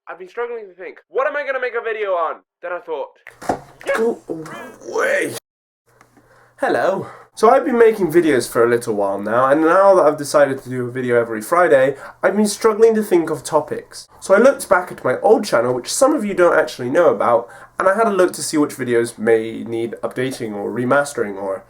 I've been struggling to think, what am I going to make a video on? Then I thought, Go away. Hello. So I've been making videos for a little while now, and now that I've decided to do a video every Friday, I've been struggling to think of topics. So I looked back at my old channel, which some of you don't actually know about, and I had a look to see which videos may need updating or remastering or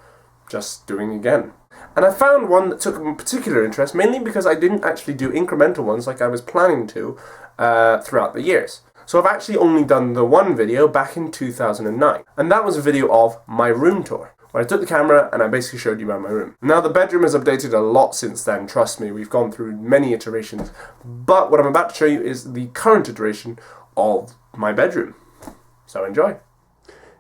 just doing again. And I found one that took particular interest, mainly because I didn't actually do incremental ones like I was planning to throughout the years. So I've actually only done the one video back in 2009, and that was a video of my room tour, where I took the camera and I basically showed you around my room. Now the bedroom has updated a lot since then, trust me, we've gone through many iterations, but what I'm about to show you is the current iteration of my bedroom. So enjoy.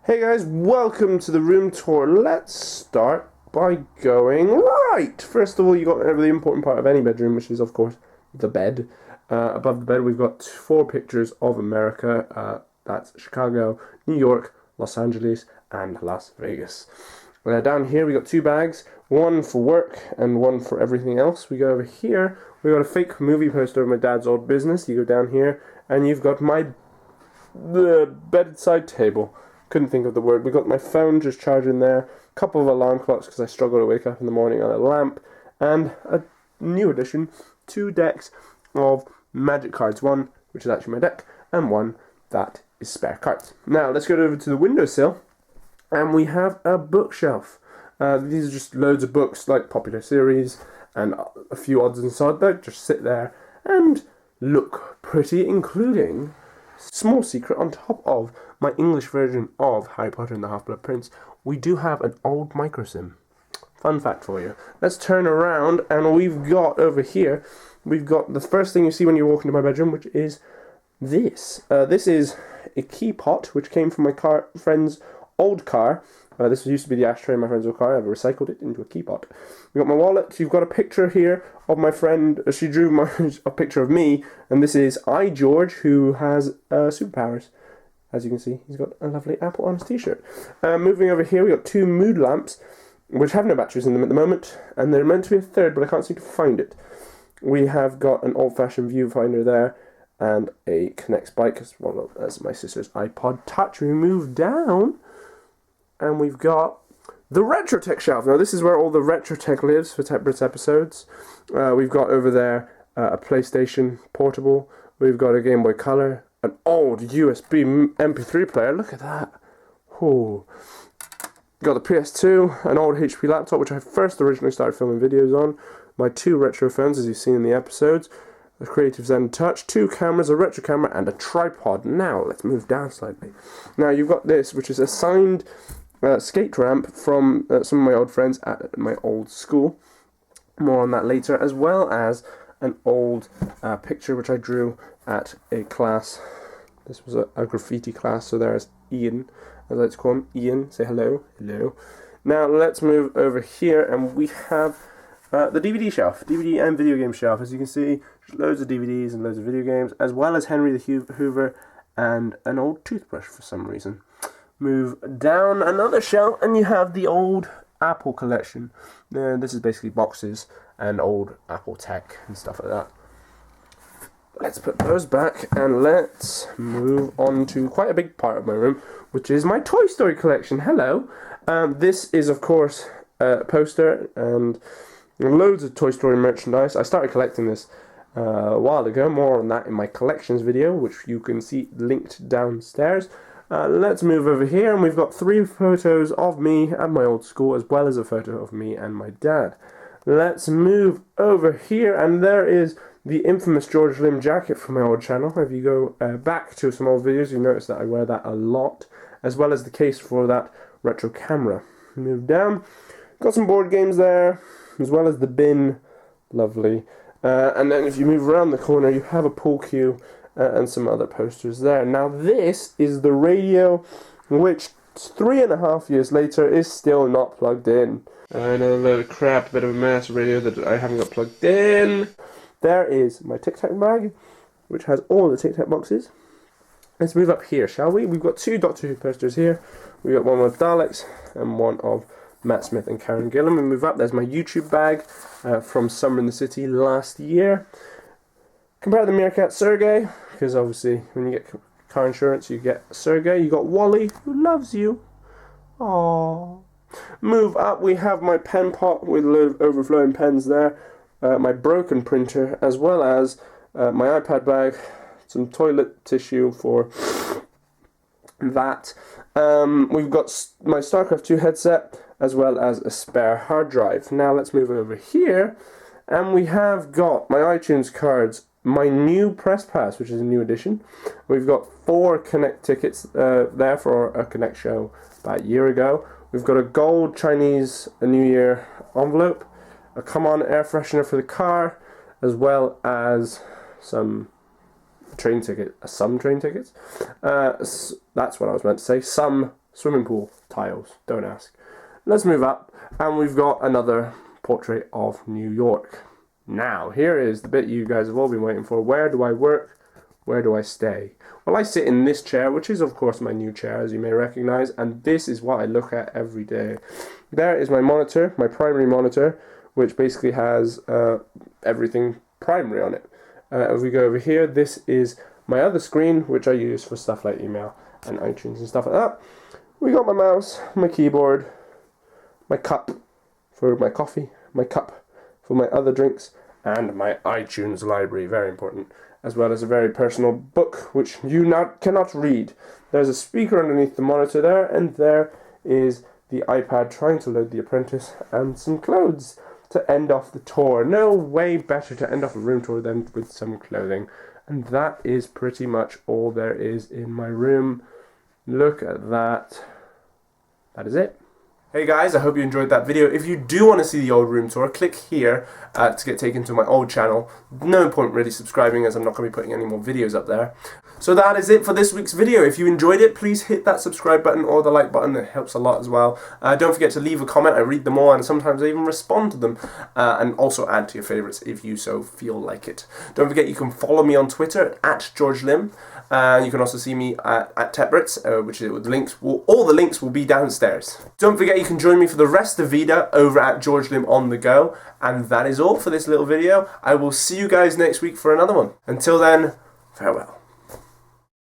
Hey guys, welcome to the room tour. Let's start by going right. First of all, you got the important part of any bedroom, which is of course the bed. Above the bed we've got 4 pictures of America. That's Chicago, New York, Los Angeles, and Las Vegas. Down here we got 2 bags, one for work and one for everything else. We go over here, we got a fake movie poster of my dad's old business. You go down here and you've got the bedside table. Couldn't think of the word. We got my phone just charging there, a couple of alarm clocks because I struggle to wake up in the morning, on a lamp, and a new addition, 2 decks of magic cards. One which is actually my deck, and one that is spare cards. Now let's go over to the windowsill, and we have a bookshelf. These are just loads of books like popular series and a few odds and sods that just sit there and look pretty, including small secret on top of my English version of Harry Potter and the Half-Blood Prince. We do have an old microsim. Fun fact for you. Let's turn around and we've got over here, we've got the first thing you see when you walk into my bedroom, which is this. This is a key pot which came from my friend's old car. This used to be the ashtray in my friend's old car. I've recycled it into a key pot. You've got my wallet. You've got a picture here of my friend. She drew a picture of me, and this is George, who has superpowers. As you can see, he's got a lovely apple on his t-shirt. Moving over here, we've got 2 mood lamps, which have no batteries in them at the moment, and they're meant to be a third, but I can't seem to find it. We have got an old-fashioned viewfinder there, and a Connect bike, as well as my sister's iPod Touch. We move down, and we've got the Retrotech shelf. Now this is where all the Retrotech lives for Tech Brits episodes. We've got over there a PlayStation Portable. We've got a Game Boy Color, an old USB MP3 player. Look at that. Ooh. Got the PS2, an old HP laptop, which I first originally started filming videos on. My 2 retro phones, as you've seen in the episodes. A Creative Zen Touch, 2 cameras, a retro camera, and a tripod. Now, let's move down slightly. Now, you've got this, which is a signed skate ramp from some of my old friends at my old school. More on that later, as well as an old picture which I drew at a class. This was a graffiti class, so there's Ian, as I like to call him. Ian, say hello. Hello. Now, let's move over here, and we have the DVD shelf, DVD and video game shelf. As you can see, there's loads of DVDs and loads of video games, as well as Henry the Hoover and an old toothbrush for some reason. Move down another shelf, and you have the old Apple collection. This is basically boxes and old Apple tech and stuff like that. Let's put those back, and let's move on to quite a big part of my room, which is my Toy Story collection. Hello. This is, of course, a poster and loads of Toy Story merchandise. I started collecting this a while ago. More on that in my collections video, which you can see linked downstairs. Let's move over here, and we've got 3 photos of me at my old school, as well as a photo of me and my dad. Let's move over here, and there is the infamous JorjLim jacket from my old channel. If you go back to some old videos, you notice that I wear that a lot, as well as the case for that retro camera. Move down, got some board games there, as well as the bin. Lovely. And then if you move around the corner, you have a pool cue and some other posters there. Now this is the radio, which 3.5 years later is still not plugged in. Another load of crap, bit of a mess radio that I haven't got plugged in. There is my Tic Tac bag, which has all the Tic Tac boxes. Let's move up here, shall we? We've got 2 Doctor Who posters here. We've got one with Daleks and one of Matt Smith and Karen Gillan. We move up, there's my YouTube bag from Summer in the City last year. Compare the Meerkat Sergey, because obviously when you get car insurance you get Sergey. You got Wally, who loves you. Aww. Move up, we have my pen pot with overflowing pens there, my broken printer, as well as my iPad bag, some toilet tissue for that. We've got my StarCraft 2 headset, as well as a spare hard drive. Now let's move over here, and we have got my iTunes cards, my new Press Pass, which is a new edition. We've got 4 Connect tickets there for a Connect show about a year ago. We've got a gold Chinese New Year envelope, a Come On air freshener for the car, as well as some train tickets. That's what I was meant to say. Some swimming pool tiles. Don't ask. Let's move up, and we've got another portrait of New York. Now, here is the bit you guys have all been waiting for. Where do I work? Where do I stay? Well, I sit in this chair, which is of course my new chair, as you may recognize, and this is what I look at every day. There is my monitor, my primary monitor, which basically has everything primary on it. If we go over here, this is my other screen, which I use for stuff like email and iTunes and stuff like that. We got my mouse, my keyboard, my cup for my coffee, my cup for my other drinks, and my iTunes library, very important, as well as a very personal book which you cannot read. There's a speaker underneath the monitor there, and there is the iPad trying to load The Apprentice, and some clothes to end off the tour. No way better to end off a room tour than with some clothing. And that is pretty much all there is in my room. Look at that. That is it. Hey guys, I hope you enjoyed that video. If you do want to see the old room tour, click here to get taken to my old channel. No point really subscribing, as I'm not going to be putting any more videos up there. So that is it for this week's video. If you enjoyed it, please hit that subscribe button or the like button. It helps a lot as well. Don't forget to leave a comment. I read them all, and sometimes I even respond to them. And also add to your favourites if you so feel like it. Don't forget you can follow me on Twitter at JorjLim. You can also see me at Tebrits, which is the links. All the links will be downstairs. Don't forget you can join me for the rest of Vida over at JorjLim on the go. And that is all for this little video. I will see you guys next week for another one. Until then, farewell.